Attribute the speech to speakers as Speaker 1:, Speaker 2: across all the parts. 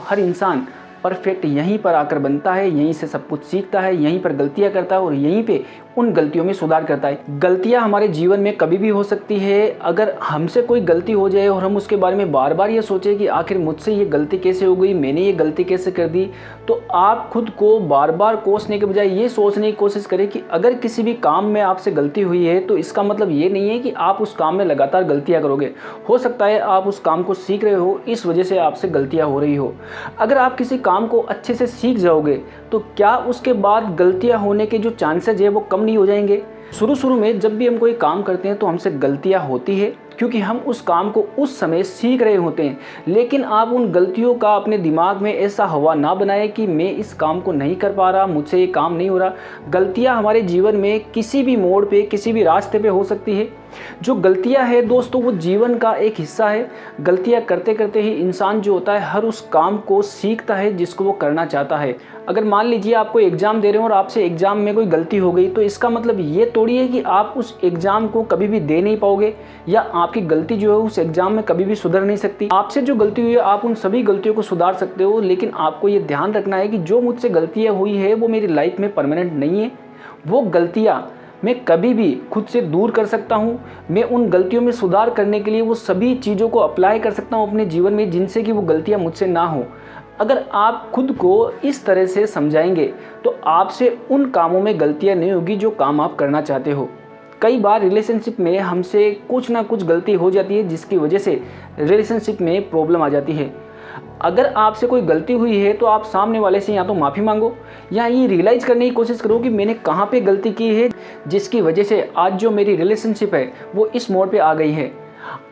Speaker 1: हर इंसान परफेक्ट यहीं पर आकर बनता है, यहीं से सब कुछ सीखता है, यहीं पर गलतियां करता है और यहीं पे उन गलतियों में सुधार करता है। गलतियां हमारे जीवन में कभी भी हो सकती है। अगर हमसे कोई गलती हो जाए और हम उसके बारे में बार बार ये सोचें कि आखिर मुझसे ये गलती कैसे हो गई, मैंने ये गलती कैसे कर दी, तो आप खुद को बार बार कोसने के बजाय ये सोचने की कोशिश करें कि अगर किसी भी काम में आपसे गलती हुई है तो इसका मतलब ये नहीं है कि आप उस काम में लगातार गलतियां करोगे। हो सकता है आप उस काम को सीख रहे हो, इस वजह से आपसे गलतियां हो रही हो। अगर आप किसी काम को अच्छे से सीख जाओगे तो क्या उसके बाद गलतियां होने के जो चांसेस है वो कम नहीं हो जाएंगे। शुरू में जब भी हम कोई काम करते हैं तो हमसे गलतियां होती है क्योंकि हम उस काम को उस समय सीख रहे होते हैं। लेकिन आप उन गलतियों का अपने दिमाग में ऐसा हवा ना बनाएं कि मैं इस काम को नहीं कर पा रहा, मुझसे ये काम नहीं हो रहा। गलतियां हमारे जीवन में किसी भी मोड़ पे, किसी भी रास्ते पे हो सकती है। जो गलतियां है दोस्तों वो जीवन का एक हिस्सा है। गलतियां करते करते ही इंसान जो होता है हर उस काम को सीखता है जिसको वो करना चाहता है। अगर मान लीजिए आप कोई एग्ज़ाम दे रहे हो और आपसे एग्ज़ाम में कोई गलती हो गई तो इसका मतलब ये थोड़ी है कि आप उस एग्ज़ाम को कभी भी दे नहीं पाओगे या आपकी गलती जो है उस एग्ज़ाम में कभी भी सुधर नहीं सकती। आपसे जो गलती हुई है आप उन सभी गलतियों को सुधार सकते हो, लेकिन आपको ये ध्यान रखना है कि जो मुझसे गलतियाँ हुई है वो मेरी लाइफ में परमानेंट नहीं है। वो गलतियाँ मैं कभी भी खुद से दूर कर सकता हूँ। मैं उन गलतियों में सुधार करने के लिए वो सभी चीज़ों को अप्लाई कर सकता हूँ अपने जीवन में जिनसे कि वो गलतियाँ मुझसे ना हो। अगर आप खुद को इस तरह से समझाएंगे तो आपसे उन कामों में गलतियाँ नहीं होगी जो काम आप करना चाहते हो। कई बार रिलेशनशिप में हमसे कुछ ना कुछ गलती हो जाती है जिसकी वजह से रिलेशनशिप में प्रॉब्लम आ जाती है। अगर आपसे कोई गलती हुई है तो आप सामने वाले से या तो माफ़ी मांगो या ये रियलाइज़ करने की कोशिश करो कि मैंने कहाँ पे गलती की है जिसकी वजह से आज जो मेरी रिलेशनशिप है वो इस मोड़ पे आ गई है।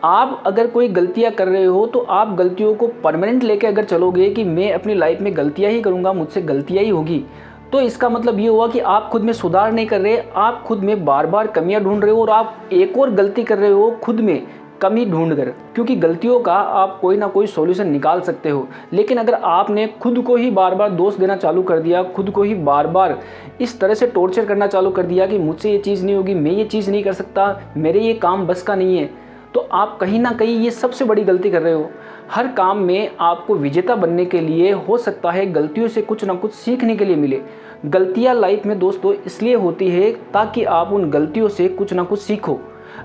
Speaker 1: आप अगर कोई गलतियाँ कर रहे हो तो आप गलतियों को परमानेंट लेके अगर चलोगे कि मैं अपनी लाइफ में गलतियाँ ही करूँगा, मुझसे गलतियाँ ही होगी, तो इसका मतलब ये हुआ कि आप खुद में सुधार नहीं कर रहे, आप खुद में बार बार कमियां ढूंढ रहे हो और आप एक और गलती कर रहे हो खुद में कमी ढूंढ कर। क्योंकि गलतियों का आप कोई ना कोई सॉल्यूशन निकाल सकते हो, लेकिन अगर आपने खुद को ही बार बार दोष देना चालू कर दिया, खुद को ही बार बार इस तरह से टॉर्चर करना चालू कर दिया कि मुझसे ये चीज़ नहीं होगी, मैं ये चीज़ नहीं कर सकता, मेरे ये काम बस का नहीं है, तो आप कहीं ना कहीं ये सबसे बड़ी गलती कर रहे हो। हर काम में आपको विजेता बनने के लिए हो सकता है गलतियों से कुछ ना कुछ सीखने के लिए मिले। गलतियां लाइफ में दोस्तों इसलिए होती है ताकि आप उन गलतियों से कुछ ना कुछ सीखो।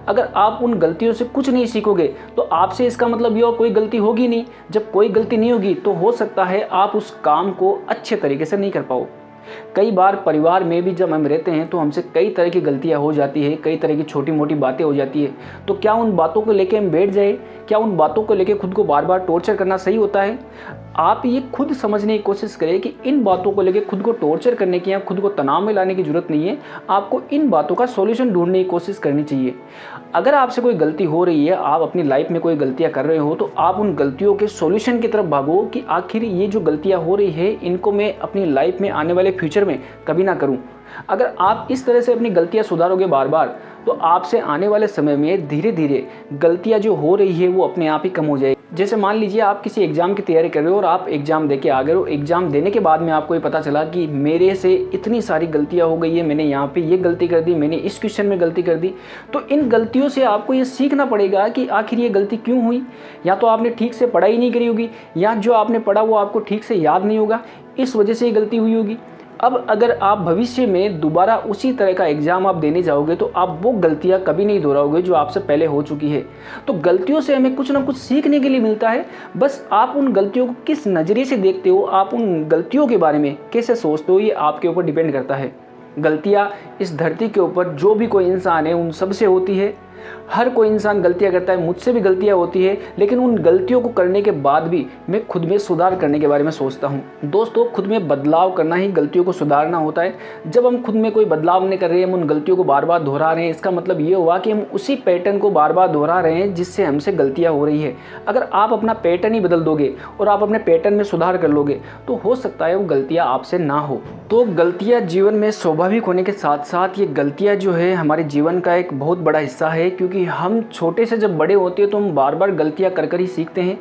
Speaker 1: अगर आप उन गलतियों से कुछ नहीं सीखोगे तो आपसे इसका मतलब ये कोई गलती होगी नहीं। जब कोई गलती नहीं होगी तो हो सकता है आप उस काम को अच्छे तरीके से नहीं कर पाओ। कई बार परिवार में भी जब हम रहते हैं तो हमसे कई तरह की गलतियां हो जाती है, कई तरह की छोटी मोटी बातें हो जाती है। तो क्या उन बातों को लेके हम बैठ जाए? क्या उन बातों को लेके खुद को बार बार टॉर्चर करना सही होता है? आप ये खुद समझने की कोशिश करें कि इन बातों को लेके खुद को टॉर्चर करने की या खुद को तनाव में लाने की जरूरत नहीं है। आपको इन बातों का सॉल्यूशन ढूंढने की कोशिश करनी चाहिए। अगर आपसे कोई गलती हो रही है, आप अपनी लाइफ में कोई गलतियां कर रहे हो, तो आप उन गलतियों के सॉल्यूशन की तरफ भागो कि आखिर ये जो गलतियां हो रही है इनको मैं अपनी लाइफ में आने वाले फ्यूचर में कभी ना करूं। अगर आप इस तरह से अपनी गलतियां सुधारोगे बार बार तो आपसे आने वाले समय में धीरे धीरे गलतियां जो हो रही है वो अपने आप ही कम हो जाएगी। जैसे मान लीजिए आप किसी एग्जाम की तैयारी कर रहे हो और आप एग्जाम देके आ गए हो। एग्जाम देने के बाद में आपको ये पता चला कि मेरे से इतनी सारी गलतियां हो गई है, मैंने यहाँ पे ये गलती कर दी, मैंने इस क्वेश्चन में गलती कर दी। तो इन गलतियों से आपको ये सीखना पड़ेगा कि आखिर ये गलती क्यों हुई। या तो आपने ठीक से पढ़ाई नहीं करी होगी या जो आपने पढ़ा वो आपको ठीक से याद नहीं होगा, इस वजह से ये गलती हुई होगी। अब अगर आप भविष्य में दोबारा उसी तरह का एग्ज़ाम आप देने जाओगे तो आप वो गलतियां कभी नहीं दोहराओगे जो आपसे पहले हो चुकी है। तो गलतियों से हमें कुछ ना कुछ सीखने के लिए मिलता है। बस आप उन गलतियों को किस नज़रिए से देखते हो, आप उन गलतियों के बारे में कैसे सोचते हो, ये आपके ऊपर डिपेंड करता है। गलतियाँ इस धरती के ऊपर जो भी कोई इंसान है उन सबसे होती है। हर कोई इंसान गलतियां करता है, मुझसे भी गलतियां होती है, लेकिन उन गलतियों को करने के बाद भी मैं खुद में सुधार करने के बारे में सोचता हूं। दोस्तों, खुद में बदलाव करना ही गलतियों को सुधारना होता है। जब हम खुद में कोई बदलाव नहीं कर रहे हैं, हम उन गलतियों को बार बार दोहरा रहे हैं, इसका मतलब ये हुआ कि हम उसी पैटर्न को बार बार दोहरा रहे हैं जिससे हमसे गलतियां हो रही है। अगर आप अपना पैटर्न ही बदल दोगे और आप अपने पैटर्न में सुधार कर लोगे तो हो सकता है वो गलतियां आपसे ना हो। तो गलतियां जीवन में स्वाभाविक होने के साथ साथ ये गलतियां जो है हमारे जीवन का एक बहुत बड़ा हिस्सा है, क्योंकि हम छोटे से जब बड़े होते हैं तो हम बार बार गलतियां कर कर ही सीखते हैं।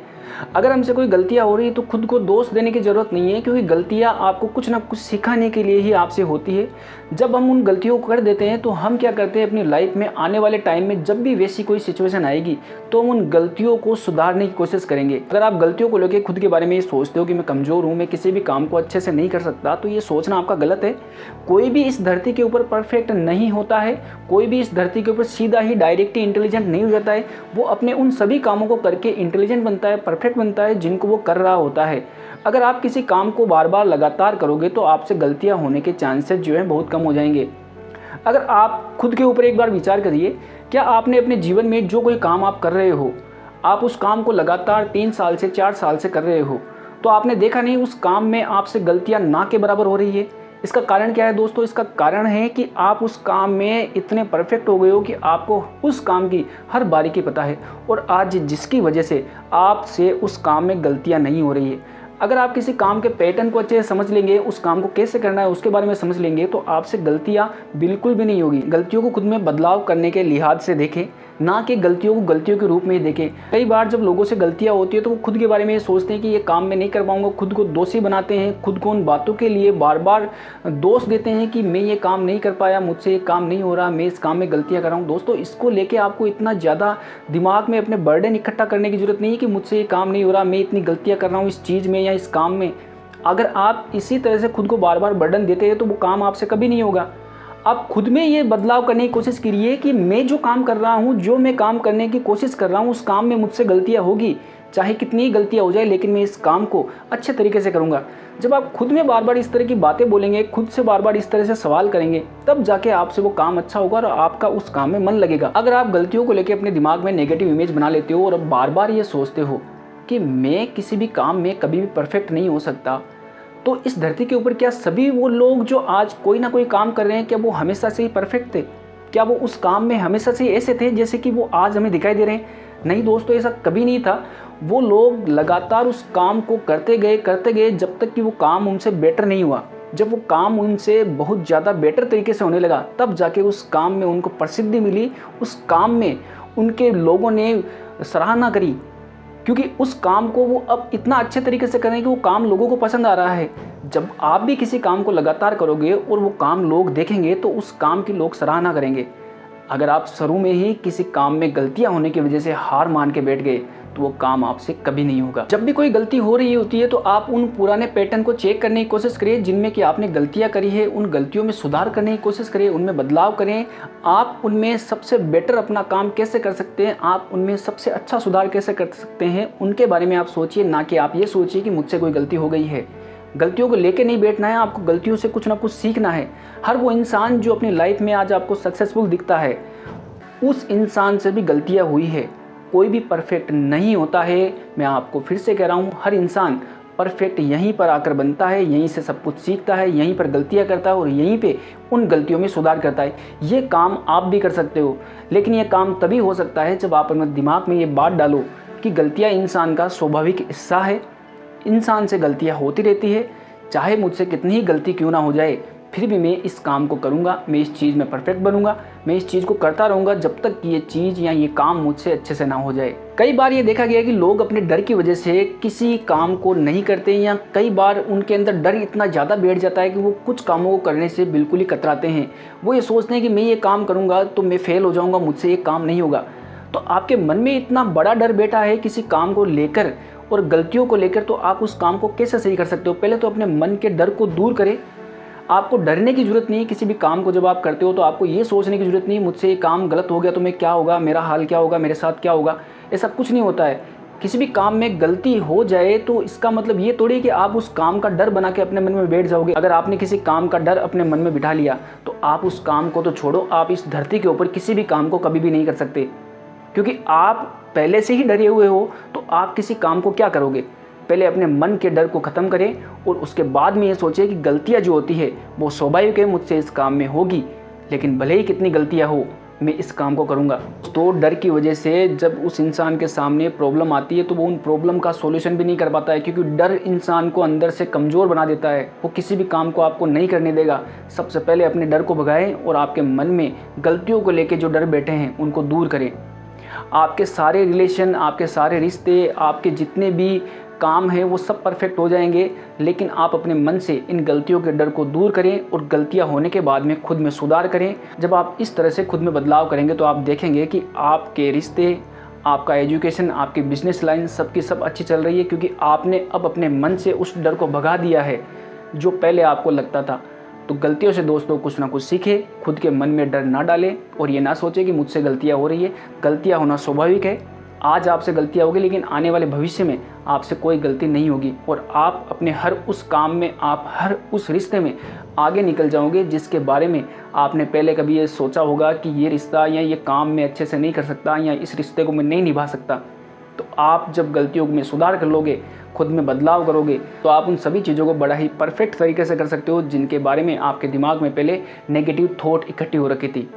Speaker 1: अगर हमसे कोई गलतियाँ हो रही है तो खुद को दोष देने की ज़रूरत नहीं है, क्योंकि गलतियाँ आपको कुछ ना कुछ सिखाने के लिए ही आपसे होती है। जब हम उन गलतियों को कर देते हैं तो हम क्या करते हैं, अपनी लाइफ में आने वाले टाइम में जब भी वैसी कोई सिचुएशन आएगी तो हम उन गलतियों को सुधारने की कोशिश करेंगे। अगर आप गलतियों को लेकर खुद के बारे में ये सोचते हो कि मैं कमज़ोर हूँ, मैं किसी भी काम को अच्छे से नहीं कर सकता, तो ये सोचना आपका गलत है। कोई भी इस धरती के ऊपर परफेक्ट नहीं होता है, कोई भी इस धरती के ऊपर सीधा ही डायरेक्ट ही इंटेलिजेंट नहीं हो जाता है। वो अपने उन सभी कामों को करके इंटेलिजेंट बनता है, परफेक्ट बनता है जिनको वो कर रहा होता है। अगर आप किसी काम को बार बार लगातार करोगे तो आपसे गलतियां होने के चांसेस जो है बहुत कम हो जाएंगे। अगर आप खुद के ऊपर एक बार विचार करिए, क्या आपने अपने जीवन में जो कोई काम आप कर रहे हो, आप उस काम को लगातार 3 साल से 4 साल से कर रहे हो, तो आपने देखा नहीं उस काम में आपसे गलतियां ना के बराबर हो रही है। इसका कारण क्या है दोस्तों? इसका कारण है कि आप उस काम में इतने परफेक्ट हो गए हो कि आपको उस काम की हर बारीकी पता है, और आज जिसकी वजह से आपसे उस काम में गलतियां नहीं हो रही है। अगर आप किसी काम के पैटर्न को अच्छे से समझ लेंगे, उस काम को कैसे करना है उसके बारे में समझ लेंगे, तो आपसे गलतियां बिल्कुल भी नहीं होगी। गलतियों को खुद में बदलाव करने के लिहाज से देखें, ना कि गलतियों को गलतियों के रूप में ही देखें। कई बार जब लोगों से गलतियां होती है तो वो खुद के बारे में ये सोचते हैं कि ये काम मैं नहीं कर पाऊंगा, खुद को दोषी बनाते हैं, खुद को उन बातों के लिए बार बार दोष देते हैं कि मैं ये काम नहीं कर पाया, मुझसे ये काम नहीं हो रहा, मैं इस काम में गलतियां कर रहा हूँ। दोस्तों, इसको लेके आपको इतना ज़्यादा दिमाग में अपने बर्डन इकट्ठा करने की जरूरत नहीं है कि मुझसे ये काम नहीं हो रहा, मैं इतनी गलतियाँ कर रहा हूँ इस चीज़ में या इस काम में। अगर आप इसी तरह से खुद को बार बार बर्डन देते हैं तो वो काम आपसे कभी नहीं होगा। आप खुद में ये बदलाव करने की कोशिश करिए कि मैं जो काम कर रहा हूँ, जो मैं काम करने की कोशिश कर रहा हूँ, उस काम में मुझसे गलतियाँ होगी, चाहे कितनी ही गलतियाँ हो जाए, लेकिन मैं इस काम को अच्छे तरीके से करूँगा। जब आप खुद में बार बार इस तरह की बातें बोलेंगे, खुद से बार बार इस तरह से सवाल करेंगे, तब जाके आपसे वो काम अच्छा होगा और आपका उस काम में मन लगेगा। अगर आप गलतियों को लेकर अपने दिमाग में नेगेटिव इमेज बना लेते हो और अब बार बार ये सोचते हो कि मैं किसी भी काम में कभी भी परफेक्ट नहीं हो सकता, तो इस धरती के ऊपर क्या सभी वो लोग जो आज कोई ना कोई काम कर रहे हैं, क्या वो हमेशा से ही परफेक्ट थे? क्या वो उस काम में हमेशा से ऐसे थे जैसे कि वो आज हमें दिखाई दे रहे हैं? नहीं दोस्तों, ऐसा कभी नहीं था। वो लोग लगातार उस काम को करते गए जब तक कि वो काम उनसे बेटर नहीं हुआ। जब वो काम उनसे बहुत ज़्यादा बेटर तरीके से होने लगा, तब जाके उस काम में उनको प्रसिद्धि मिली, उस काम में उनके लोगों ने सराहना करी, क्योंकि उस काम को वो अब इतना अच्छे तरीके से करें कि वो काम लोगों को पसंद आ रहा है। जब आप भी किसी काम को लगातार करोगे और वो काम लोग देखेंगे तो उस काम की लोग सराहना करेंगे। अगर आप शुरू में ही किसी काम में गलतियां होने की वजह से हार मान के बैठ गए तो वो काम आपसे कभी नहीं होगा। जब भी कोई गलती हो रही होती है तो आप उन पुराने पैटर्न को चेक करने की कोशिश करिए जिनमें कि आपने गलतियां करी है। उन गलतियों में सुधार करने की कोशिश करिए, उनमें बदलाव करें। आप उनमें सबसे बेटर अपना काम कैसे कर सकते हैं, आप उनमें सबसे अच्छा सुधार कैसे कर सकते हैं, उनके बारे में आप सोचिए, ना कि आप ये सोचिए कि मुझसे कोई गलती हो गई है। गलतियों को लेके नहीं बैठना है, आपको गलतियों से कुछ ना कुछ सीखना है। हर वो इंसान जो अपनी लाइफ में आज आपको सक्सेसफुल दिखता है, उस इंसान से भी गलतियां हुई है। कोई भी परफेक्ट नहीं होता है। मैं आपको फिर से कह रहा हूँ, हर इंसान परफेक्ट यहीं पर आकर बनता है, यहीं से सब कुछ सीखता है, यहीं पर गलतियां करता है और यहीं पे उन गलतियों में सुधार करता है। ये काम आप भी कर सकते हो, लेकिन ये काम तभी हो सकता है जब आप अपने दिमाग में ये बात डालो कि गलतियाँ इंसान का स्वाभाविक हिस्सा है। इंसान से गलतियाँ होती रहती है, चाहे मुझसे कितनी ही गलती क्यों ना हो जाए, फिर भी मैं इस काम को करूँगा, मैं इस चीज़ में परफेक्ट बनूंगा, मैं इस चीज़ को करता रहूँगा जब तक कि ये चीज़ या ये काम मुझसे अच्छे से ना हो जाए। कई बार ये देखा गया कि लोग अपने डर की वजह से किसी काम को नहीं करते, या कई बार उनके अंदर डर इतना ज़्यादा बैठ जाता है कि वो कुछ कामों को करने से बिल्कुल ही कतराते हैं। वो ये सोचते हैं कि मैं ये काम करूँगा तो मैं फेल हो जाऊँगा, मुझसे ये काम नहीं होगा। तो आपके मन में इतना बड़ा डर बैठा है किसी काम को लेकर और गलतियों को लेकर, तो आप उस काम को कैसे सही कर सकते हो? पहले तो अपने मन के डर को दूर करें। आपको डरने की ज़रूरत नहीं है किसी भी काम को जब आप करते हो, तो आपको ये सोचने की ज़रूरत नहीं है मुझसे ये काम गलत हो गया तो मैं क्या होगा, मेरा हाल क्या होगा, मेरे साथ क्या होगा। ऐसा कुछ नहीं होता है। किसी भी काम में गलती हो जाए तो इसका मतलब ये थोड़ी कि आप उस काम का डर बना के अपने मन में बैठ जाओगे। अगर आपने किसी काम का डर अपने मन में बिठा लिया तो आप उस काम को तो छोड़ो, आप इस धरती के ऊपर किसी भी काम को कभी भी नहीं कर सकते, क्योंकि आप पहले से ही डरे हुए हो। तो आप किसी काम को क्या करोगे? पहले अपने मन के डर को ख़त्म करें और उसके बाद में ये सोचें कि गलतियाँ जो होती है वो स्वाभाविक है, मुझसे इस काम में होगी, लेकिन भले ही कितनी गलतियाँ हो मैं इस काम को करूँगा। तो डर की वजह से जब उस इंसान के सामने प्रॉब्लम आती है तो वो उन प्रॉब्लम का सॉल्यूशन भी नहीं कर पाता है, क्योंकि डर इंसान को अंदर से कमज़ोर बना देता है। वो किसी भी काम को आपको नहीं करने देगा। सबसे पहले अपने डर को भगाएं और आपके मन में गलतियों को लेकर जो डर बैठे हैं उनको दूर करें। आपके सारे रिलेशन, आपके सारे रिश्ते, आपके जितने भी काम हैं वो सब परफेक्ट हो जाएंगे। लेकिन आप अपने मन से इन गलतियों के डर को दूर करें और गलतियां होने के बाद में खुद में सुधार करें। जब आप इस तरह से खुद में बदलाव करेंगे तो आप देखेंगे कि आपके रिश्ते, आपका एजुकेशन, आपकी बिजनेस लाइन सबकी सब अच्छी चल रही है, क्योंकि आपने अब अपने मन से उस डर को भगा दिया है जो पहले आपको लगता था। तो गलतियों से दोस्तों कुछ ना कुछ सीखें, खुद के मन में डर ना डालें और ये ना सोचें कि मुझसे गलतियाँ हो रही है। गलतियाँ होना स्वाभाविक है। आज आपसे गलतियाँ होगी लेकिन आने वाले भविष्य में आपसे कोई गलती नहीं होगी और आप अपने हर उस काम में, आप हर उस रिश्ते में आगे निकल जाओगे जिसके बारे में आपने पहले कभी ये सोचा होगा कि ये रिश्ता या ये काम मैं अच्छे से नहीं कर सकता या इस रिश्ते को मैं नहीं निभा सकता। तो आप जब गलतियों में सुधार कर लोगे, खुद में बदलाव करोगे, तो आप उन सभी चीज़ों को बड़ा ही परफेक्ट तरीके से कर सकते हो जिनके बारे में आपके दिमाग में पहले नेगेटिव थॉट इकट्ठी हो रखी थी।